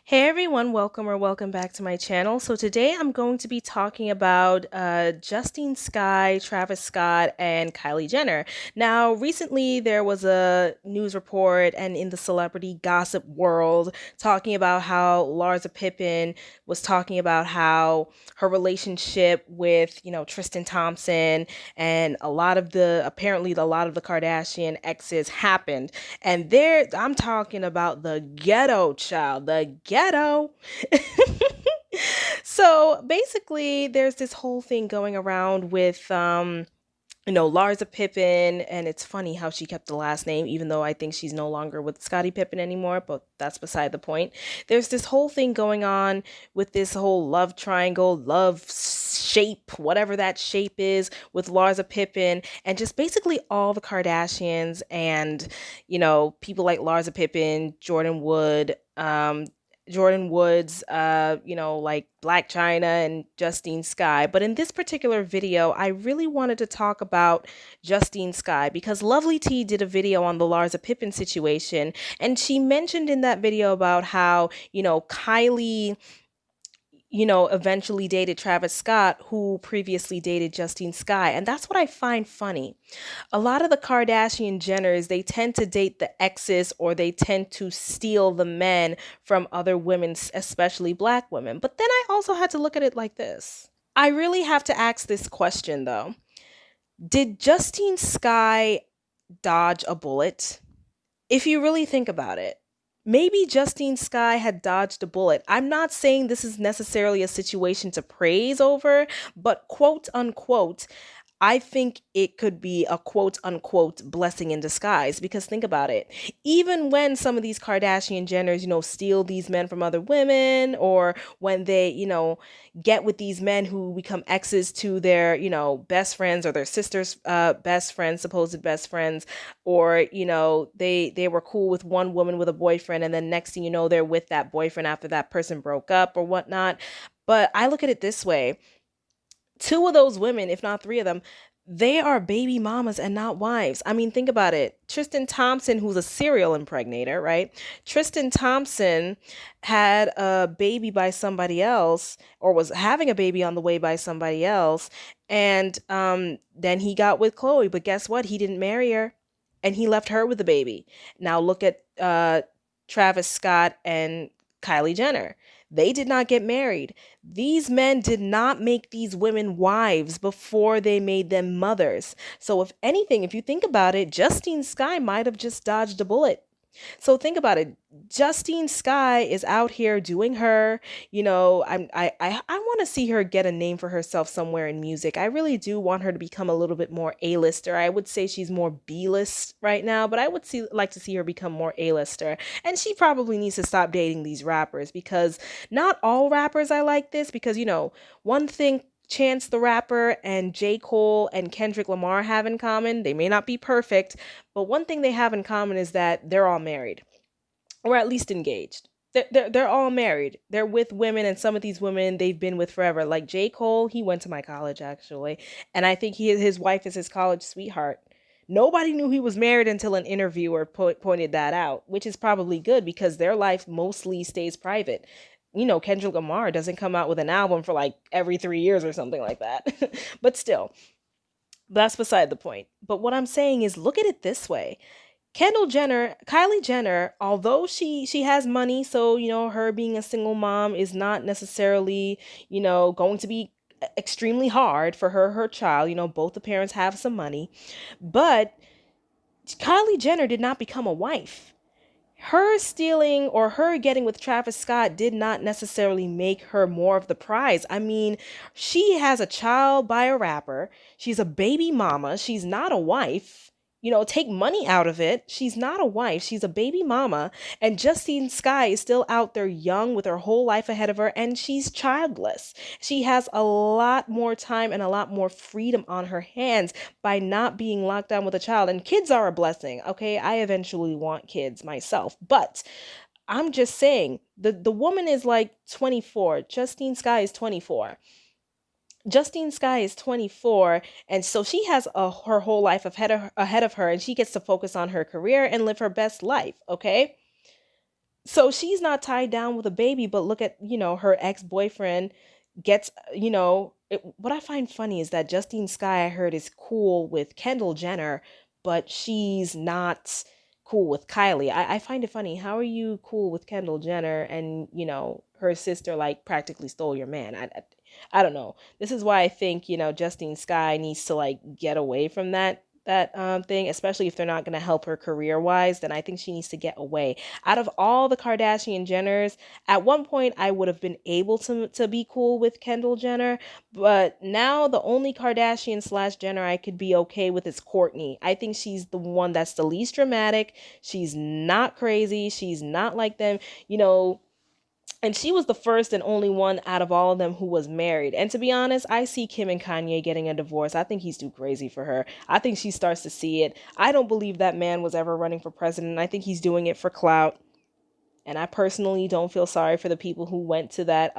Hey everyone, welcome back to my channel. So today I'm going to be talking about Justine Skye, Travis Scott, and Kylie Jenner. Now, recently there was a news report and in the celebrity gossip world talking about how Larsa Pippen was talking about how her relationship with, Tristan Thompson and apparently a lot of the Kardashian exes happened. And there, I'm talking about the ghetto child, the ghetto. So basically, there's this whole thing going around with, Larsa Pippen, and it's funny how she kept the last name, even though I think she's no longer with Scottie Pippen anymore, but that's beside the point. There's this whole thing going on with this whole love triangle, love shape, whatever that shape is, with Larsa Pippen, and just basically all the Kardashians and, people like Larsa Pippen, Jordan Woods, like Black China and Justine Skye. But in this particular video, I really wanted to talk about Justine Skye because Lovely T did a video on the Larsa Pippen situation. And she mentioned in that video about how, Kylie eventually dated Travis Scott, who previously dated Justine Skye. And that's what I find funny. A lot of the Kardashian Jenners, they tend to date the exes or they tend to steal the men from other women, especially black women. But then I also had to look at it like this. I really have to ask this question though. Did Justine Skye dodge a bullet? If you really think about it, maybe Justine Skye had dodged a bullet. I'm not saying this is necessarily a situation to praise over, but quote unquote, I think it could be a quote unquote blessing in disguise because think about it. Even when some of these Kardashian Jenners, steal these men from other women or when they, get with these men who become exes to their, best friends or their sister's best friends, supposed best friends, or, they were cool with one woman with a boyfriend and then next thing you know, they're with that boyfriend after that person broke up or whatnot. But I look at it this way. Two of those women, if not three of them, they are baby mamas and not wives. I mean, think about it. Tristan Thompson, who's a serial impregnator, right? Tristan Thompson had a baby by somebody else or was having a baby on the way by somebody else. And then he got with Chloe. But guess what? He didn't marry her and he left her with the baby. Now look at Travis Scott and Kylie Jenner. They did not get married. These men did not make these women wives before they made them mothers. So if anything, if you think about it, Justine Skye might have just dodged a bullet. So think about it. Justine Skye is out here doing her, I want to see her get a name for herself somewhere in music. I really do want her to become a little bit more A-lister. I would say she's more B-list right now, but I would like to see her become more A-lister. And she probably needs to stop dating these rappers because not all rappers I like this because, one thing Chance the Rapper and J. Cole and Kendrick Lamar have in common. They may not be perfect, but one thing they have in common is that they're all married, or at least engaged. They're all married. They're with women, and some of these women they've been with forever. Like J. Cole, he went to my college actually, and I think his wife is his college sweetheart. Nobody knew he was married until an interviewer pointed that out, which is probably good because their life mostly stays private. Kendrick Lamar doesn't come out with an album for like every 3 years or something like that. But still, that's beside the point. But what I'm saying is look at it this way. Kylie Jenner, although she has money, so her being a single mom is not necessarily, going to be extremely hard for her child. Both the parents have some money. But Kylie Jenner did not become a wife. Her stealing or her getting with Travis Scott did not necessarily make her more of the prize. I mean, she has a child by a rapper. She's a baby mama. She's not a wife. Take money out of it. She's not a wife. She's a baby mama. And Justine Skye is still out there young with her whole life ahead of her, and she's childless. She has a lot more time and a lot more freedom on her hands by not being locked down with a child. And kids are a blessing, okay? I eventually want kids myself. But I'm just saying, the woman is like 24. Justine Skye is 24. Justine Skye is 24, and so she has her whole life ahead of her, and she gets to focus on her career and live her best life, okay? So she's not tied down with a baby, but look at, her ex-boyfriend gets, what I find funny is that Justine Skye, I heard, is cool with Kendall Jenner, but she's not cool with Kylie. I find it funny. How are you cool with Kendall Jenner and, her sister like practically stole your man? I don't know. This is why I think, Justine Skye needs to like get away from that thing, especially if they're not going to help her career wise. Then I think she needs to get away. Out of all the Kardashian Jenners, at one point I would have been able to be cool with Kendall Jenner, but now the only Kardashian slash Jenner I could be okay with is Kourtney. I think she's the one that's the least dramatic. She's not crazy. She's not like them, and she was the first and only one out of all of them who was married. And to be honest, I see Kim and Kanye getting a divorce. I think he's too crazy for her. I think she starts to see it. I don't believe that man was ever running for president. I think he's doing it for clout. And I personally don't feel sorry for the people who went to that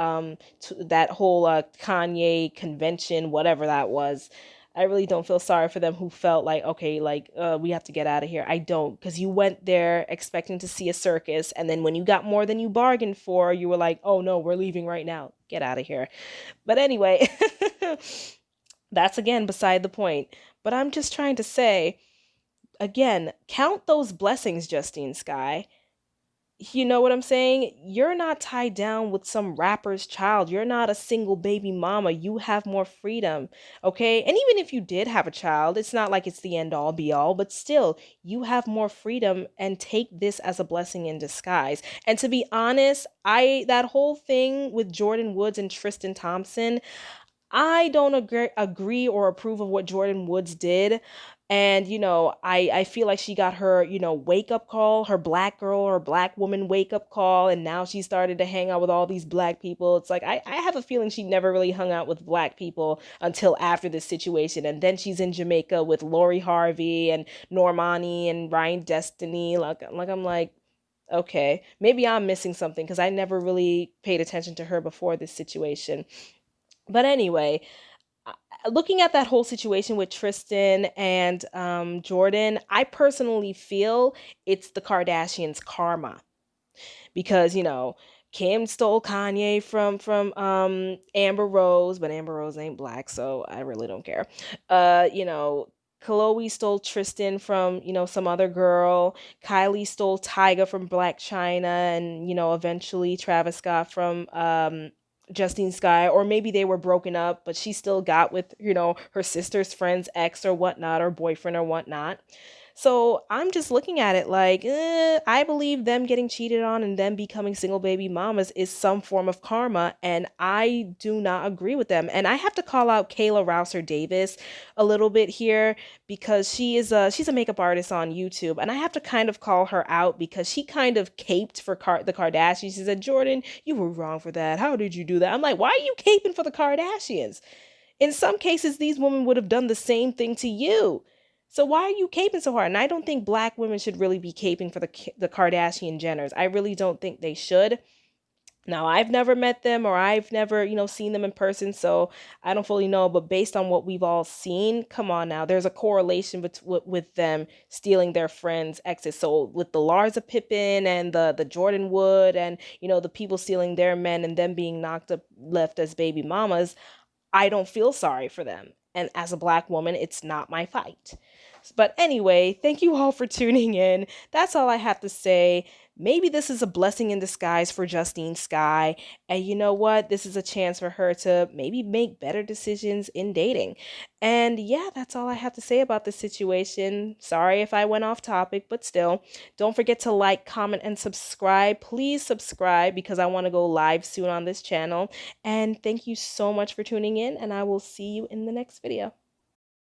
whole Kanye convention, whatever that was. I really don't feel sorry for them who felt like, okay, like we have to get out of here. I don't, because you went there expecting to see a circus, and then when you got more than you bargained for, you were like, oh no, we're leaving right now. Get out of here. But anyway, that's again beside the point. But I'm just trying to say, again, count those blessings, Justine Skye. You know what I'm saying? You're not tied down with some rapper's child. You're not a single baby mama. You have more freedom, okay? And even if you did have a child, it's not like it's the end all be all, but still, you have more freedom, and take this as a blessing in disguise. And to be honest, that whole thing with Jordan Woods and Tristan Thompson, I don't agree or approve of what Jordan Woods did. And, I feel like she got her, wake up call, her black girl or black woman wake up call. And now she started to hang out with all these black people. It's like, I have a feeling she never really hung out with black people until after this situation. And then she's in Jamaica with Lori Harvey and Normani and Ryan Destiny. Like I'm like, okay, maybe I'm missing something because I never really paid attention to her before this situation. But anyway, looking at that whole situation with Tristan and Jordan, I personally feel it's the Kardashians' karma because Kim stole Kanye from Amber Rose, but Amber Rose ain't black, so I really don't care. Khloe stole Tristan from, some other girl. Kylie stole Tyga from Black China, and, eventually Travis Scott from Justine Skye, or maybe they were broken up, but she still got with, her sister's friend's ex or whatnot, or boyfriend or whatnot. So I'm just looking at it like, I believe them getting cheated on and them becoming single baby mamas is some form of karma, and I do not agree with them. And I have to call out Kayla Rouser Davis a little bit here because she's a makeup artist on YouTube, and I have to kind of call her out because she kind of caped for the Kardashians. She said, Jordan, you were wrong for that. How did you do that? I'm like, why are you caping for the Kardashians? In some cases, these women would have done the same thing to you. So why are you caping so hard? And I don't think black women should really be caping for the Kardashian Jenners. I really don't think they should. Now, I've never met them, or I've never, seen them in person, so I don't fully know. But based on what we've all seen, come on now, there's a correlation with them stealing their friends' exes. So with the Larsa Pippen and the Jordan Wood and, the people stealing their men and them being knocked up, left as baby mamas, I don't feel sorry for them. And as a black woman, it's not my fight. But anyway, thank you all for tuning in. That's all I have to say. Maybe this is a blessing in disguise for Justine Skye. And you know what? This is a chance for her to maybe make better decisions in dating. And yeah, that's all I have to say about this situation. Sorry if I went off topic, but still, don't forget to like, comment, and subscribe. Please subscribe because I want to go live soon on this channel. And thank you so much for tuning in, and I will see you in the next video.